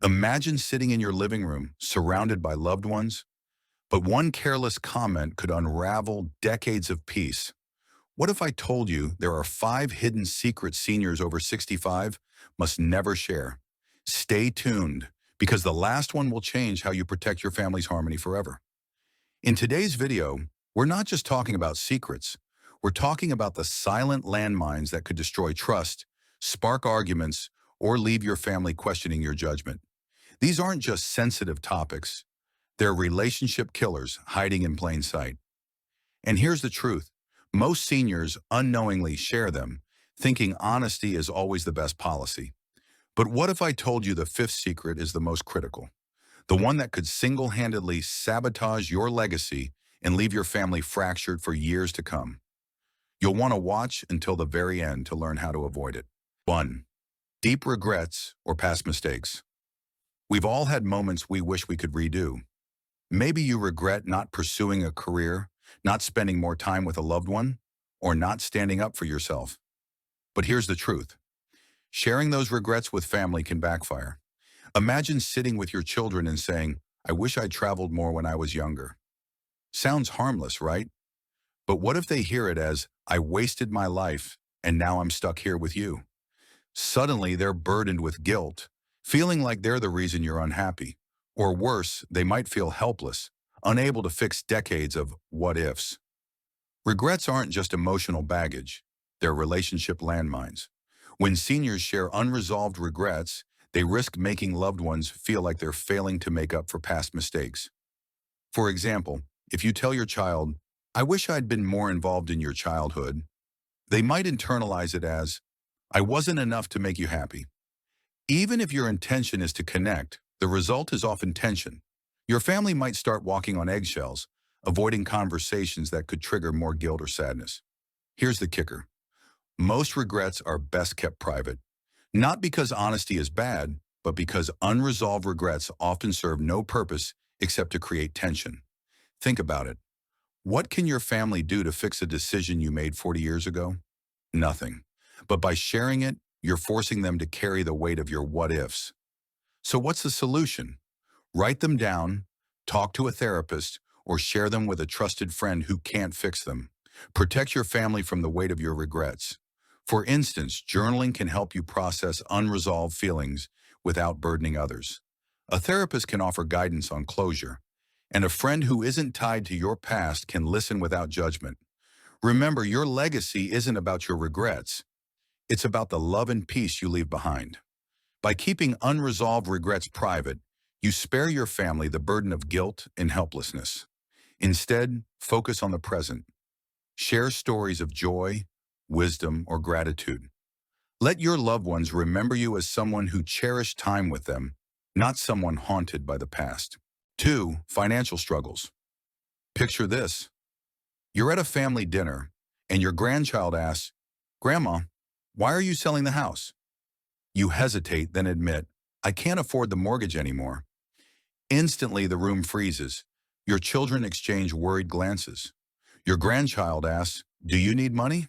Imagine sitting in your living room, surrounded by loved ones, but one careless comment could unravel decades of peace. What if I told you there are 5 hidden secrets seniors over 65 must never share? Stay tuned, because the last one will change how you protect your family's harmony forever. In today's video, we're not just talking about secrets. We're talking about the silent landmines that could destroy trust, spark arguments, or leave your family questioning your judgment. These aren't just sensitive topics. They're relationship killers hiding in plain sight. And here's the truth. Most seniors unknowingly share them, thinking honesty is always the best policy. But what if I told you the fifth secret is the most critical? The one that could single-handedly sabotage your legacy and leave your family fractured for years to come. You'll want to watch until the very end to learn how to avoid it. 1. Deep regrets or past mistakes. We've all had moments we wish we could redo. Maybe you regret not pursuing a career, not spending more time with a loved one, or not standing up for yourself. But here's the truth. Sharing those regrets with family can backfire. Imagine sitting with your children and saying, "I wish I'd traveled more when I was younger." Sounds harmless, right? But what if they hear it as, "I wasted my life, and now I'm stuck here with you"? Suddenly, they're burdened with guilt, feeling like they're the reason you're unhappy. Or worse, they might feel helpless, unable to fix decades of what-ifs. Regrets aren't just emotional baggage. They're relationship landmines. When seniors share unresolved regrets, they risk making loved ones feel like they're failing to make up for past mistakes. For example, if you tell your child, "I wish I'd been more involved in your childhood," they might internalize it as, "I wasn't enough to make you happy." Even if your intention is to connect, the result is often tension. Your family might start walking on eggshells, avoiding conversations that could trigger more guilt or sadness. Here's the kicker. Most regrets are best kept private. Not because honesty is bad, but because unresolved regrets often serve no purpose except to create tension. Think about it. What can your family do to fix a decision you made 40 years ago? Nothing. But by sharing it, you're forcing them to carry the weight of your what-ifs. So what's the solution? Write them down, talk to a therapist, or share them with a trusted friend who can't fix them. Protect your family from the weight of your regrets. For instance, journaling can help you process unresolved feelings without burdening others. A therapist can offer guidance on closure, and a friend who isn't tied to your past can listen without judgment. Remember, your legacy isn't about your regrets. It's about the love and peace you leave behind. By keeping unresolved regrets private, you spare your family the burden of guilt and helplessness. Instead, focus on the present. Share stories of joy, wisdom, or gratitude. Let your loved ones remember you as someone who cherished time with them, not someone haunted by the past. 2. Financial struggles. Picture this. You're at a family dinner, and your grandchild asks, "Grandma, why are you selling the house?" You hesitate, then admit, "I can't afford the mortgage anymore." Instantly, the room freezes. Your children exchange worried glances. Your grandchild asks, "Do you need money?"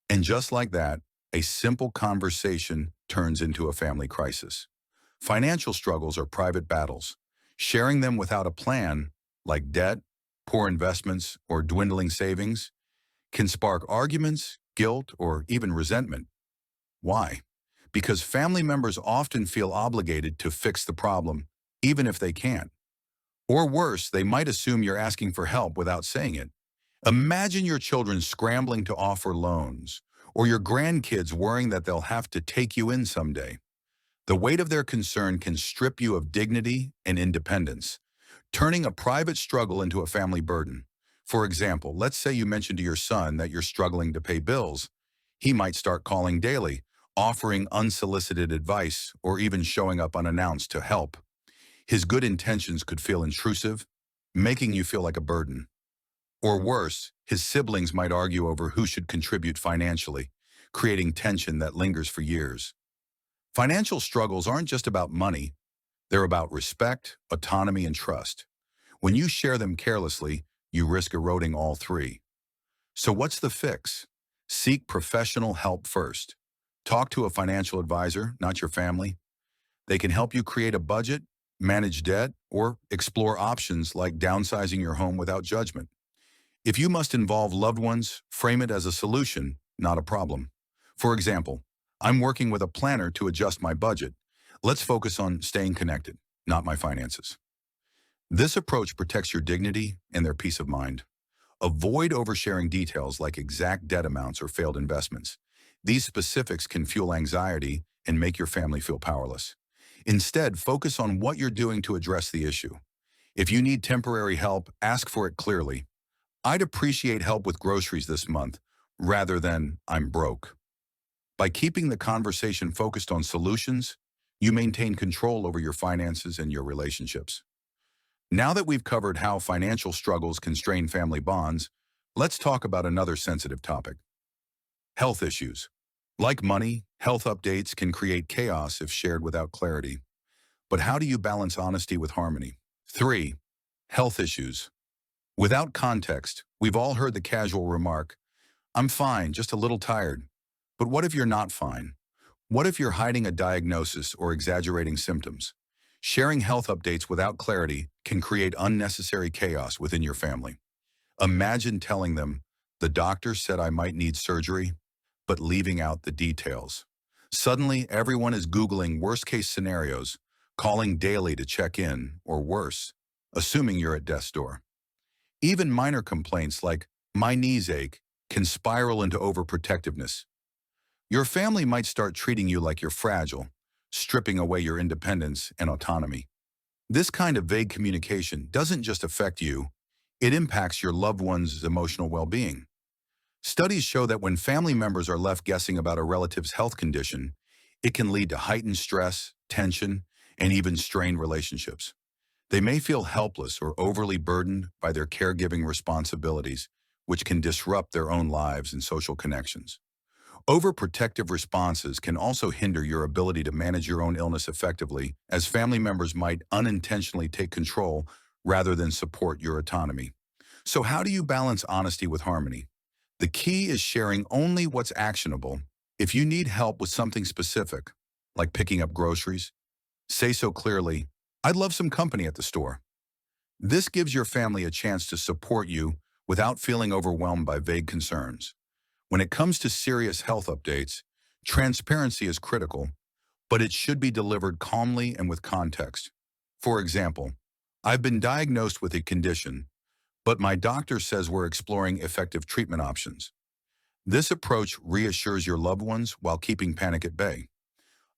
And just like that, a simple conversation turns into a family crisis. Financial struggles are private battles. Sharing them without a plan, like debt, poor investments, or dwindling savings, can spark arguments, guilt, or even resentment. Why? Because family members often feel obligated to fix the problem, even if they can't. Or worse, they might assume you're asking for help without saying it. Imagine your children scrambling to offer loans, or your grandkids worrying that they'll have to take you in someday. The weight of their concern can strip you of dignity and independence, turning a private struggle into a family burden. For example, let's say you mention to your son that you're struggling to pay bills. He might start calling daily, offering unsolicited advice, or even showing up unannounced to help. His good intentions could feel intrusive, making you feel like a burden. Or worse, his siblings might argue over who should contribute financially, creating tension that lingers for years. Financial struggles aren't just about money. They're about respect, autonomy, and trust. When you share them carelessly, you risk eroding all three. So what's the fix? Seek professional help first. Talk to a financial advisor, not your family. They can help you create a budget, manage debt, or explore options like downsizing your home without judgment. If you must involve loved ones, frame it as a solution, not a problem. For example, I'm working with a planner to adjust my budget. Let's focus on staying connected, not my finances. This approach protects your dignity and their peace of mind. Avoid oversharing details like exact debt amounts or failed investments. These specifics can fuel anxiety and make your family feel powerless. Instead, focus on what you're doing to address the issue. If you need temporary help, ask for it clearly. I'd appreciate help with groceries this month, rather than I'm broke. By keeping the conversation focused on solutions, you maintain control over your finances and your relationships. Now that we've covered how financial struggles can strain family bonds, let's talk about another sensitive topic: health issues. Like money, health updates can create chaos if shared without clarity. But how do you balance honesty with harmony? 3. Health issues. Without context, we've all heard the casual remark, "I'm fine, just a little tired." But what if you're not fine? What if you're hiding a diagnosis or exaggerating symptoms? Sharing health updates without clarity can create unnecessary chaos within your family. Imagine telling them, "The doctor said I might need surgery," but leaving out the details. Suddenly, everyone is Googling worst-case scenarios, calling daily to check in, or worse, assuming you're at death's door. Even minor complaints like, "My knees ache," can spiral into overprotectiveness. Your family might start treating you like you're fragile, stripping away your independence and autonomy. This kind of vague communication doesn't just affect you, it impacts your loved one's emotional well-being. Studies show that when family members are left guessing about a relative's health condition, it can lead to heightened stress, tension, and even strained relationships. They may feel helpless or overly burdened by their caregiving responsibilities, which can disrupt their own lives and social connections. Overprotective responses can also hinder your ability to manage your own illness effectively, as family members might unintentionally take control rather than support your autonomy. So how do you balance honesty with harmony? The key is sharing only what's actionable. If you need help with something specific, like picking up groceries, say so clearly, "I'd love some company at the store." This gives your family a chance to support you without feeling overwhelmed by vague concerns. When it comes to serious health updates, transparency is critical, but it should be delivered calmly and with context. For example, "I've been diagnosed with a condition, but my doctor says we're exploring effective treatment options." This approach reassures your loved ones while keeping panic at bay.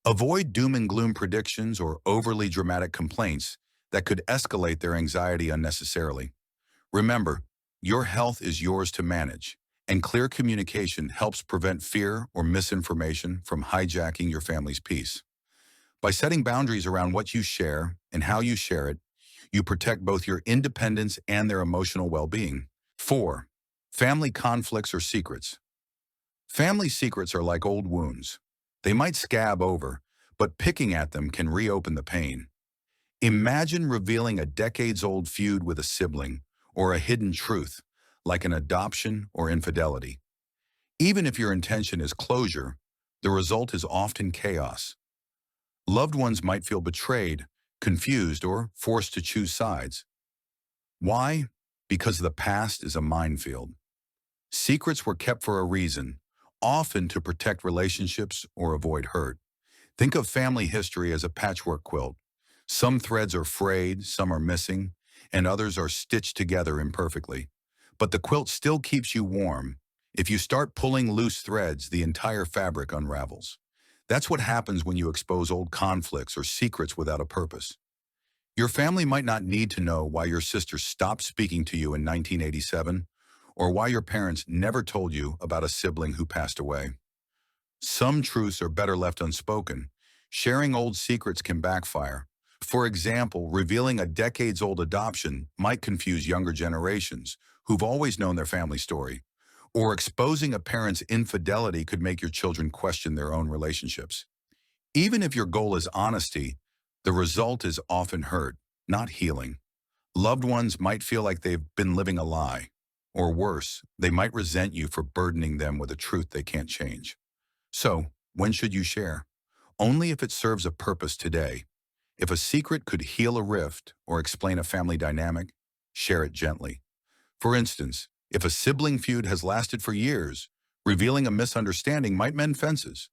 Avoid doom and gloom predictions or overly dramatic complaints that could escalate their anxiety unnecessarily. Remember, your health is yours to manage, and clear communication helps prevent fear or misinformation from hijacking your family's peace. By setting boundaries around what you share and how you share it, you protect both your independence and their emotional well-being. 4. Family conflicts or secrets. Family secrets are like old wounds. They might scab over, but picking at them can reopen the pain. Imagine revealing a decades-old feud with a sibling or a hidden truth, like an adoption or infidelity. Even if your intention is closure, the result is often chaos. Loved ones might feel betrayed, confused, or forced to choose sides. Why? Because the past is a minefield. Secrets were kept for a reason, often to protect relationships or avoid hurt. Think of family history as a patchwork quilt. Some threads are frayed, some are missing, and others are stitched together imperfectly. But the quilt still keeps you warm. If you start pulling loose threads, the entire fabric unravels. That's what happens when you expose old conflicts or secrets without a purpose. Your family might not need to know why your sister stopped speaking to you in 1987, or why your parents never told you about a sibling who passed away. Some truths are better left unspoken. Sharing old secrets can backfire. For example, revealing a decades-old adoption might confuse younger generations who've always known their family story. Or exposing a parent's infidelity could make your children question their own relationships. Even if your goal is honesty, the result is often hurt, not healing. Loved ones might feel like they've been living a lie. Or worse, they might resent you for burdening them with a truth they can't change. So, when should you share? only if it serves a purpose today. If a secret could heal a rift or explain a family dynamic, share it gently. For instance, if a sibling feud has lasted for years, revealing a misunderstanding might mend fences.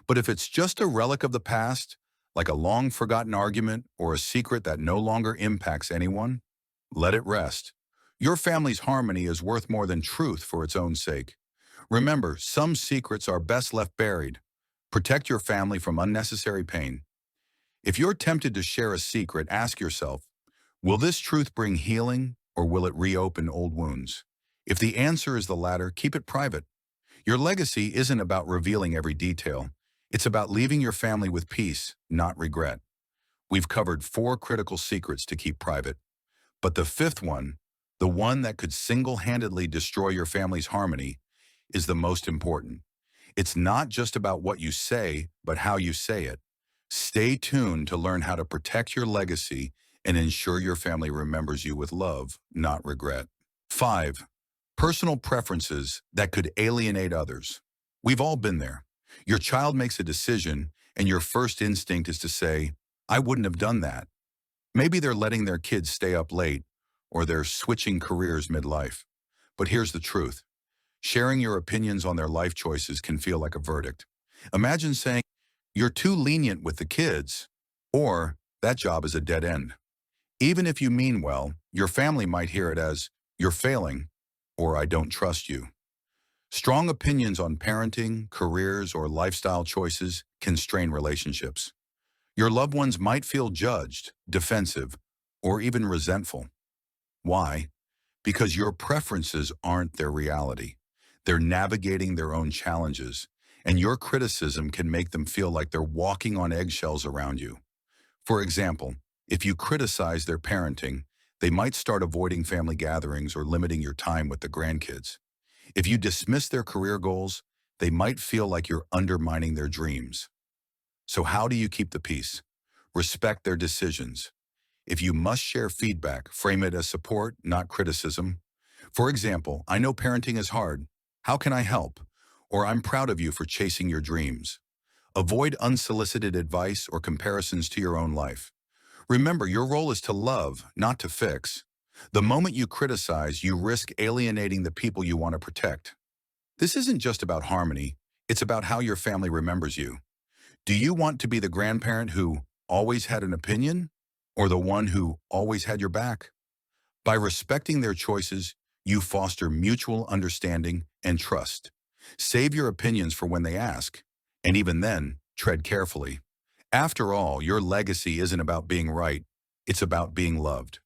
But if it's just a relic of the past, like a long-forgotten argument or a secret that no longer impacts anyone, let it rest. Your family's harmony is worth more than truth for its own sake. Remember, some secrets are best left buried. Protect your family from unnecessary pain. If you're tempted to share a secret, ask yourself, will this truth bring healing or will it reopen old wounds? If the answer is the latter, keep it private. Your legacy isn't about revealing every detail. It's about leaving your family with peace, not regret. We've covered 4 critical secrets to keep private. But the fifth one, the one that could single-handedly destroy your family's harmony, is the most important. It's not just about what you say, but how you say it. Stay tuned to learn how to protect your legacy and ensure your family remembers you with love, not regret. 5. Personal preferences that could alienate others. We've all been there. Your child makes a decision, and your first instinct is to say, I wouldn't have done that. Maybe they're letting their kids stay up late, or they're switching careers midlife. But here's the truth. Sharing your opinions on their life choices can feel like a verdict. Imagine saying, you're too lenient with the kids, or that job is a dead end. Even if you mean well, your family might hear it as, you're failing, or I don't trust you. Strong opinions on parenting, careers, or lifestyle choices can strain relationships. Your loved ones might feel judged, defensive, or even resentful. Why? Because your preferences aren't their reality. They're navigating their own challenges, and your criticism can make them feel like they're walking on eggshells around you. For example, if you criticize their parenting, they might start avoiding family gatherings or limiting your time with the grandkids. If you dismiss their career goals, they might feel like you're undermining their dreams. So how do you keep the peace? Respect their decisions. If you must share feedback, frame it as support, not criticism. For example, I know parenting is hard. How can I help? Or I'm proud of you for chasing your dreams. Avoid unsolicited advice or comparisons to your own life. Remember, your role is to love, not to fix. The moment you criticize, you risk alienating the people you want to protect. This isn't just about harmony, it's about how your family remembers you. Do you want to be the grandparent who always had an opinion, or the one who always had your back? By respecting their choices, you foster mutual understanding and trust. Save your opinions for when they ask, and even then, tread carefully. After all, your legacy isn't about being right, it's about being loved.